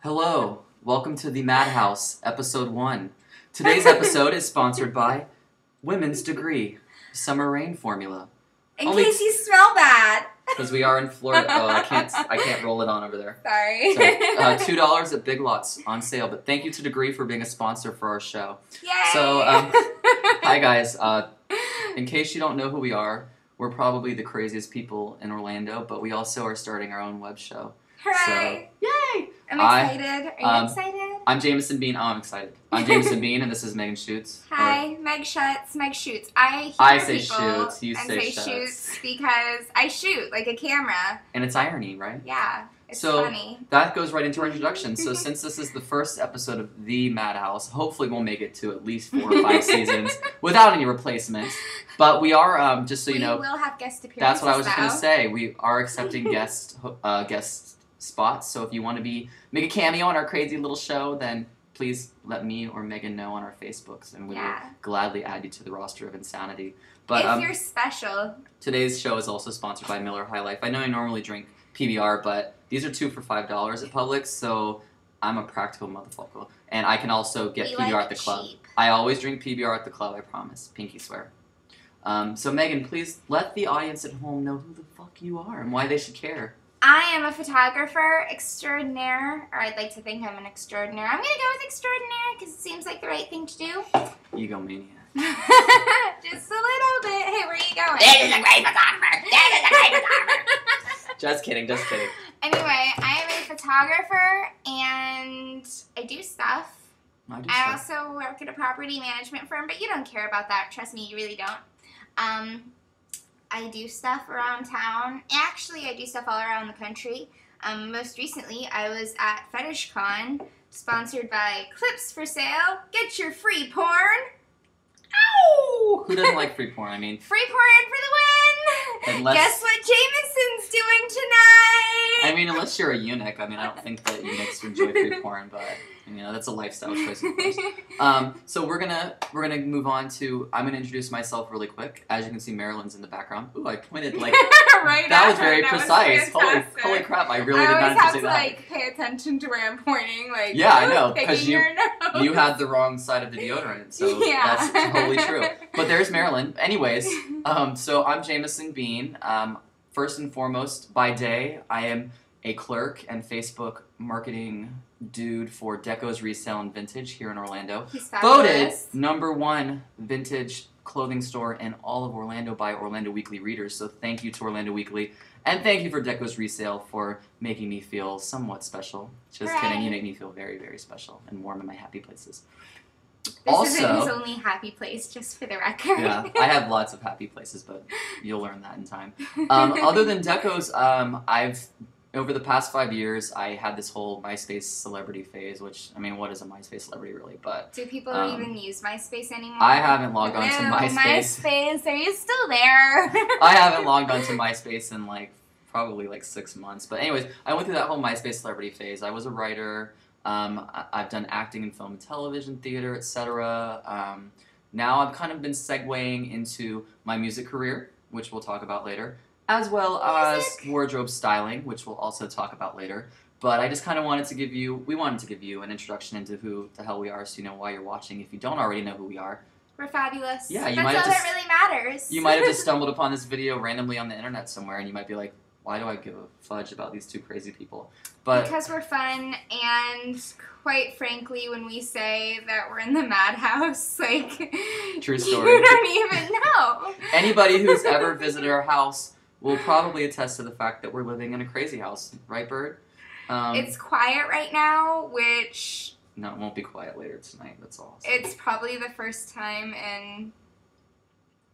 Hello, welcome to the Madhouse, episode 1. Today's episode is sponsored by Women's Degree, Summer Rain Formula. In case you smell bad. Because we are in Florida. Oh, I can't roll it on over there. Sorry. So, $2 at Big Lots on sale. But thank you to Degree for being a sponsor for our show. Yay! So, hi guys. In case you don't know who we are, we're probably the craziest people in Orlando, but we also are starting our own web show. Hooray! So, yay! I'm excited. Are you excited? I'm Jamesson Beane. Oh, I'm excited. I'm Jamesson Beane, and this is Megan Schutz. Hi, Meg Schutz. Meg Schutz. I say Schutz. You say Schutz because I shoot like a camera. And it's irony, right? Yeah, it's so funny. That goes right into our introduction. So since this is the first episode of The Madhouse, hopefully we'll make it to at least 4 or 5 seasons without any replacements. But we are, just so you know, we will have guest appearances. That's what I was going to say. We are accepting guest spots. So if you want to make a cameo on our crazy little show, then please let me or Megan know on our Facebooks, and we will gladly add you to the roster of insanity. But if you're special. Today's show is also sponsored by Miller High Life. I know I normally drink PBR, but these are 2 for $5 at Publix, so I'm a practical motherfucker. And I can also get PBR at the club. I always drink PBR at the club, I promise. Pinky swear. So Megan, please let the audience at home know who the fuck you are and why they should care. I am a photographer extraordinaire, or I'd like to think I'm an extraordinaire. I'm going to go with extraordinaire because it seems like the right thing to do. Egomaniac. Just a little bit. Hey, where are you going? This is a great photographer. This is a great photographer. Just kidding, just kidding. Anyway, I am a photographer, and I do stuff. I also work at a property management firm, but you don't care about that. Trust me, you really don't. I do stuff around town. Actually, I do stuff all around the country. Most recently, I was at FetishCon, sponsored by Clips for Sale. Get your free porn. Ow! Who doesn't like free porn? I mean, free porn for the win! Guess what Jameson's doing tonight? I mean, unless you're a eunuch, I mean, I don't think that eunuchs enjoy free porn, but you know, that's a lifestyle choice, of course. So we're gonna move on to. I'm gonna introduce myself really quick. As you can see, Marilyn's in the background. Ooh, I pointed like right. That was very precise. Holy crap! I really did not have say to that. Like pay attention to where I'm pointing. Like yeah, I know because you you had the wrong side of the deodorant, so that's totally true. But there's Marilyn. Anyways, so I'm Jamesson Beane. First and foremost, by day, I am a clerk and Facebook marketing dude for Deco's Resale and Vintage here in Orlando. Voted #1 vintage clothing store in all of Orlando by Orlando Weekly readers. So thank you to Orlando Weekly. And thank you for Deco's Resale for making me feel somewhat special. Just kidding, you make me feel very, very special and warm in my happy places. This isn't his only happy place, just for the record. Yeah, I have lots of happy places, but you'll learn that in time. Other than Deco's, over the past 5 years, I had this whole MySpace celebrity phase, which, I mean, what is a MySpace celebrity, really? But do people even use MySpace anymore? I haven't logged on to MySpace. MySpace, are you still there? I haven't logged on to MySpace in, probably 6 months. But anyways, I went through that whole MySpace celebrity phase. I was a writer. I've done acting in film and television, theater, etc. Now I've kind of been segueing into my music career, which we'll talk about later, as well as wardrobe styling, which we'll also talk about later. But I just kind of wanted to give you an introduction into who the hell we are, so you know why you're watching if you don't already know who we are. We're fabulous. Yeah, that's all that really matters. You might have just stumbled upon this video randomly on the internet somewhere, and you might be like, why do I give a fudge about these 2 crazy people? But because we're fun, and quite frankly, when we say that we're in the Madhouse, true story. You don't even know. Anybody who's ever visited our house will probably attest to the fact that we're living in a crazy house, right, Bird? It's quiet right now, which... No, it won't be quiet later tonight, that's all. It's probably the first time in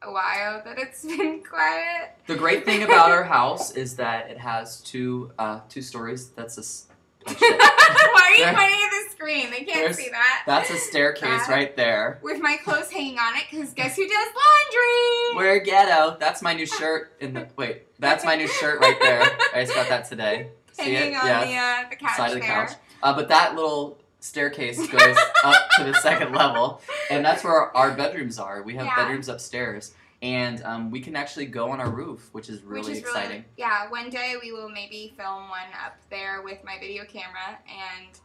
a while that it's been quiet. The great thing about our house is that it has two stories. That's Why are you pointing at the screen? They can't see that. That's a staircase right there. With my clothes hanging on it, because guess who does laundry? We're ghetto. That's my new shirt that's my new shirt right there. I just got that today. See hanging it? on the couch side of the couch. But that little staircase goes up to the 2nd level, and that's where our bedrooms are. We have bedrooms upstairs, and we can actually go on our roof, which is really exciting. Yeah, one day we will maybe film one up there with my video camera, and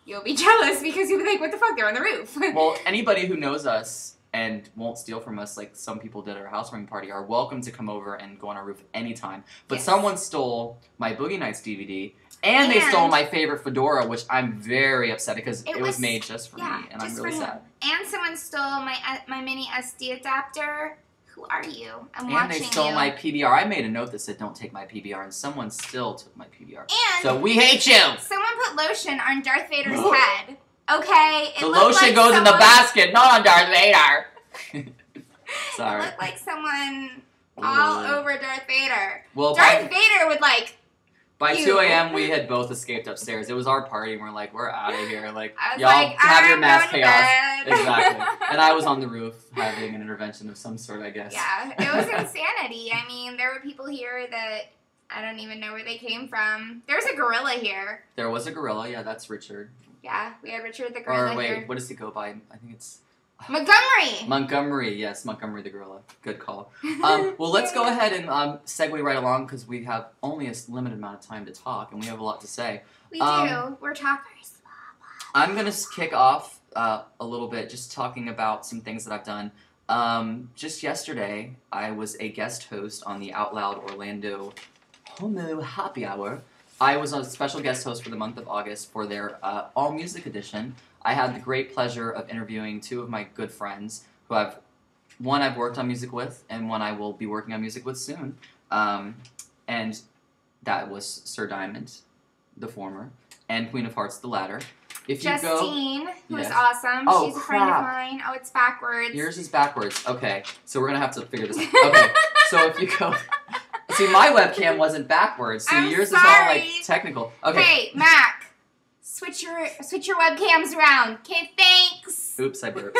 you'll be jealous because you'll be like, what the fuck, they're on the roof. Well, anybody who knows us and won't steal from us like some people did at our housewarming party are welcome to come over and go on our roof anytime. But someone stole my Boogie Nights DVD, and they stole my favorite fedora, which I'm very upset because it was made just for me, and I'm really sad. And someone stole my mini SD adapter. Who are you? I'm watching you. And they stole my PBR. I made a note that said, don't take my PBR, and someone still took my PBR. And so we hate you! Someone put lotion on Darth Vader's head. Okay? The lotion goes in the basket, not on Darth Vader! Sorry. It looked like someone all over Darth Vader. Well, Darth Vader would, like... By 2 a.m., we had both escaped upstairs. It was our party, and we're like, we're out of here. Like, y'all have your mass chaos. Exactly. And I was on the roof having an intervention of some sort, I guess. Yeah, it was insanity. I mean, there were people here that I don't even know where they came from. There was a gorilla here. There was a gorilla. Yeah, that's Richard. Yeah, we had Richard the gorilla Or wait, here. what does he go by? I think it's... Montgomery! Montgomery, yes, Montgomery the gorilla. Good call. Well, let's go ahead and segue right along because we have only a limited amount of time to talk, and we have a lot to say. We do. We're talkers. I'm going to kick off a little bit just talking about some things that I've done. Just yesterday, I was a guest host on the Out Loud Orlando Homo Happy Hour. I was a special guest host for the month of August for their All Music Edition. I had the great pleasure of interviewing two of my good friends who one I've worked on music with and one I will be working on music with soon. And that was Sir Diamond, the former, and Queen of Hearts, the latter. If you Justine, who is awesome. Oh, she's a friend of mine. Oh, it's backwards. Yours is backwards. Okay, so we're going to have to figure this out. Okay, so if you go... See, my webcam wasn't backwards, so yours is all, like, technical. Okay. Hey, Mac, switch your webcams around. Okay, thanks. Oops, I burped.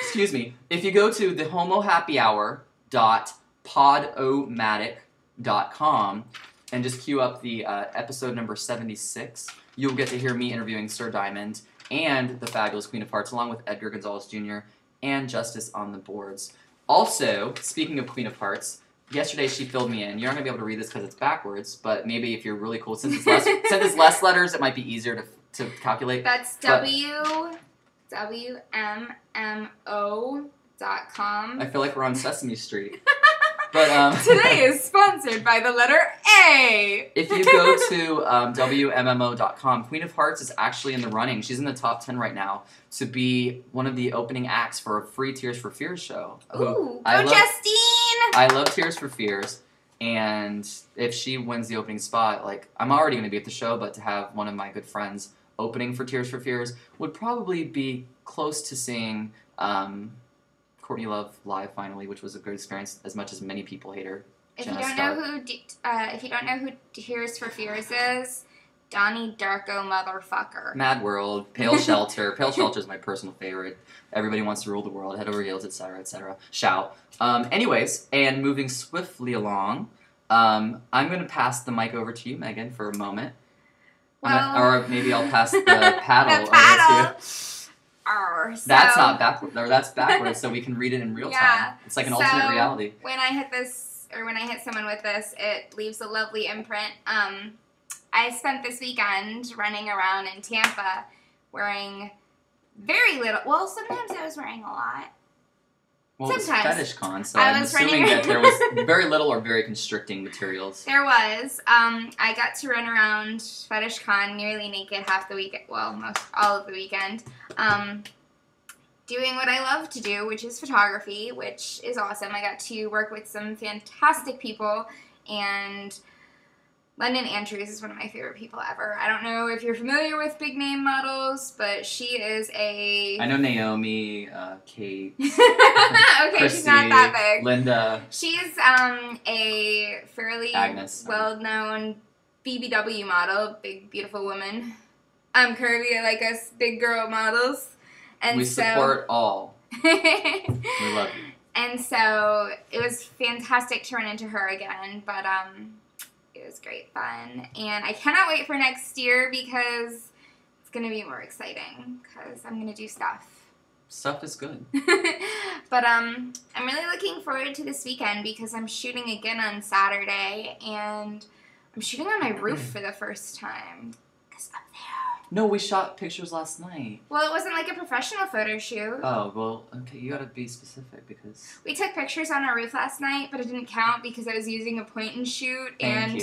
Excuse me. If you go to thehomohappyhour.podomatic.com and just queue up the episode number 76, you'll get to hear me interviewing Sir Diamond and the fabulous Queen of Hearts, along with Edgar Gonzalez Jr. and Justice on the boards. Also, speaking of Queen of Hearts, yesterday she filled me in. You're not going to be able to read this because it's backwards, but maybe if you're really cool, since it's less letters, it might be easier to calculate. That's WMMO.com. I feel like we're on Sesame Street. But today is sponsored by the letter A. If you go to WMMO.com, Queen of Hearts is actually in the running. She's in the top 10 right now to be one of the opening acts for a free Tears for Fears show. Ooh, Justine! I love Tears for Fears, and if she wins the opening spot, like, I'm already going to be at the show, but to have one of my good friends opening for Tears for Fears would probably be close to seeing Courtney Love live finally, which was a good experience as much as many people hate her. If you don't know who Tears for Fears is, Donnie Darko motherfucker. Mad World, Pale Shelter. Pale Shelter is my personal favorite. Everybody wants to rule the world, head over heels, etc., etc. Shout. Anyways, and moving swiftly along, I'm going to pass the mic over to you, Megan, for a moment. Well, or maybe I'll pass the paddle over to you. That's not backwards. Or that's backwards, so we can read it in real time. It's like an alternate reality. When I hit this, or when I hit someone with this, it leaves a lovely imprint. I spent this weekend running around in Tampa wearing very little. Well, sometimes I was wearing a lot. Well, sometimes. It was Fetish Con, so I'm assuming that there was very little or very constricting materials. There was. I got to run around Fetish Con nearly naked half the weekend. Well, all of the weekend. Doing what I love to do, which is photography, which is awesome. I got to work with some fantastic people, and London Andrews is one of my favorite people ever. I don't know if you're familiar with big name models, but she is a... I know Naomi, Kate, okay, Chrissy, she's not that big. Linda. She's a fairly well-known BBW model, big, beautiful woman. I'm curvy, I like us big girl models. And we support all. We love you. And so it was fantastic to run into her again, but it was great fun. And I cannot wait for next year because it's going to be more exciting because I'm going to do stuff. Stuff is good. But I'm really looking forward to this weekend because I'm shooting again on Saturday, and I'm shooting on my roof for the first time because up there. No, we shot pictures last night. Well, it wasn't like a professional photo shoot. Oh, well, okay, you gotta be specific because... We took pictures on our roof last night, but it didn't count because I was using a point and shoot and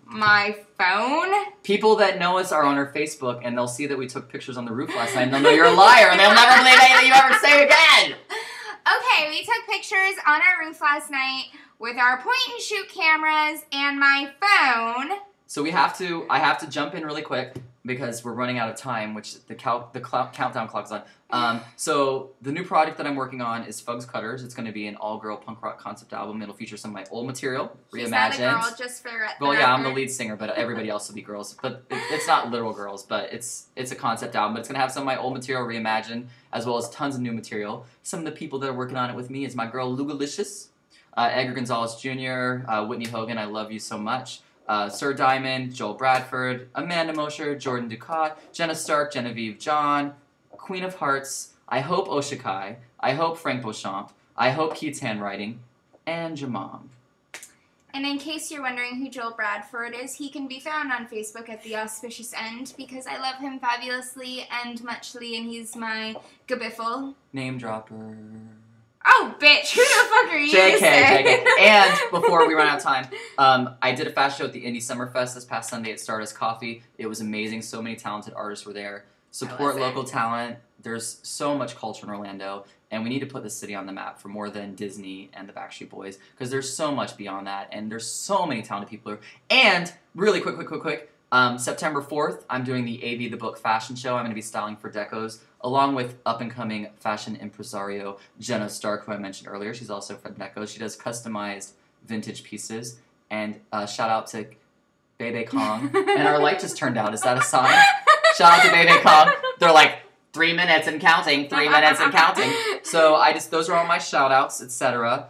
my phone. People that know us are on our Facebook and they'll see that we took pictures on the roof last night and they'll know you're a liar and they'll never believe anything you ever say again. Okay, we took pictures on our roof last night with our point and shoot cameras and my phone. So I have to jump in really quick because we're running out of time, which the countdown clock's on. So the new project that I'm working on is Fugs Cutters. It's going to be an all-girl punk rock concept album. It'll feature some of my old material, reimagined. She's not a girl, just for the Well, yeah, I'm the lead singer, but everybody else will be girls. But it's not literal girls, but it's a concept album. But it's going to have some of my old material reimagined, as well as tons of new material. Some of the people that are working on it with me is my girl Lugalicious, Edgar Gonzalez Jr., Whitney Hogan, I love you so much. Sir Diamond, Joel Bradford, Amanda Mosher, Jordan Ducat, Jenna Stark, Genevieve John, Queen of Hearts, I hope Oshikai, I hope Frank Beauchamp, I hope Keith's Handwriting, and Jamam. And in case you're wondering who Joel Bradford is, he can be found on Facebook at The Auspicious End because I love him fabulously and muchly, and he's my gabiffle. Name dropper. Oh, bitch, who the fuck are you? JK. And before we run out of time, I did a fast show at the Indie Summerfest this past Sunday at Stardust Coffee. It was amazing. So many talented artists were there. Support local talent. There's so much culture in Orlando, and we need to put this city on the map for more than Disney and the Backstreet Boys, because there's so much beyond that, and there's so many talented people here. And, really quick, September 4th, I'm doing the AV The Book fashion show. I'm going to be styling for decos, along with up-and-coming fashion impresario Jenna Stark, who I mentioned earlier. She's also from Decos. She does customized vintage pieces. And shout out to Bebe Kong. And our light just turned out. Is that a sign? Shout out to Bebe Kong. They're like, 3 minutes and counting, 3 minutes and counting. So those are all my shout outs, etc.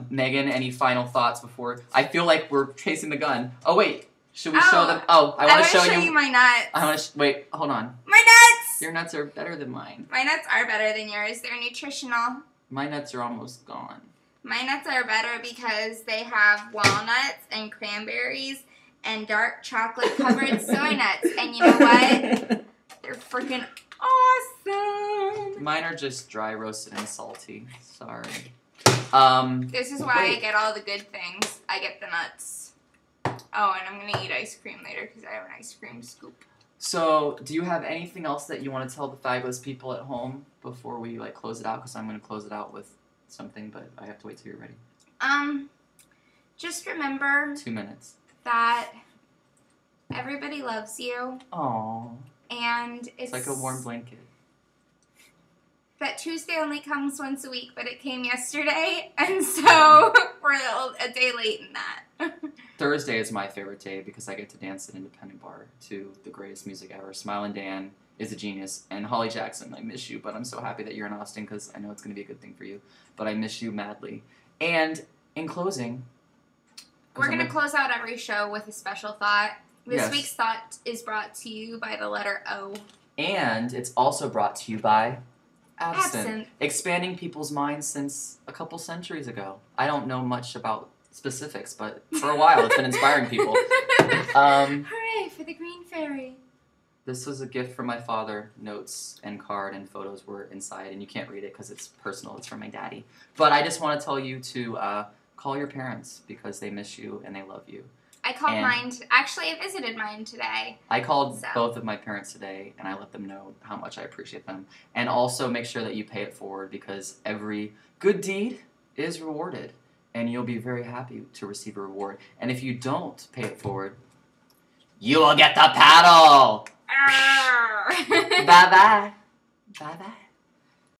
Megan, any final thoughts before? I feel like we're chasing the gun. Oh, wait. Should we show them? Oh, I want to show you my nuts. Wait, hold on. My nuts! Your nuts are better than mine. My nuts are better than yours. They're nutritional. My nuts are almost gone. My nuts are better because they have walnuts and cranberries and dark chocolate covered soy nuts. And you know what? They're freaking awesome. Mine are just dry roasted and salty. Sorry. This is why I get all the good things. I get the nuts. Oh, and I'm going to eat ice cream later because I have an ice cream scoop. So, do you have anything else that you want to tell the fabulous people at home before we close it out? Because I'm going to close it out with something, but I have to wait till you're ready. Just remember 2 minutes. That everybody loves you. Aww. And it's like a warm blanket. That Tuesday only comes once a week, but it came yesterday, and so we're a day late in that. Thursday is my favorite day because I get to dance at Independent Bar to the greatest music ever. Smilin' Dan is a genius, and Holly Jackson, I miss you, but I'm so happy that you're in Austin because I know it's going to be a good thing for you, but I miss you madly. And in closing... We're going to close out every show with a special thought. This week's thought is brought to you by the letter O. And it's also brought to you by absinthe. Expanding people's minds since a couple centuries ago. I don't know much about specifics, but for a while it's been inspiring people. Hooray for the green fairy. This was a gift from my father. Notes and card and photos were inside, and you can't read it because it's personal. It's from my daddy. But I just want to tell you to call your parents because they miss you and they love you. I called mine. Actually, I visited mine today. I called both of my parents today, and I let them know how much I appreciate them. And also make sure that you pay it forward because every good deed is rewarded, and you'll be very happy to receive a reward. And if you don't pay it forward, you will get the paddle! Bye-bye. Bye-bye.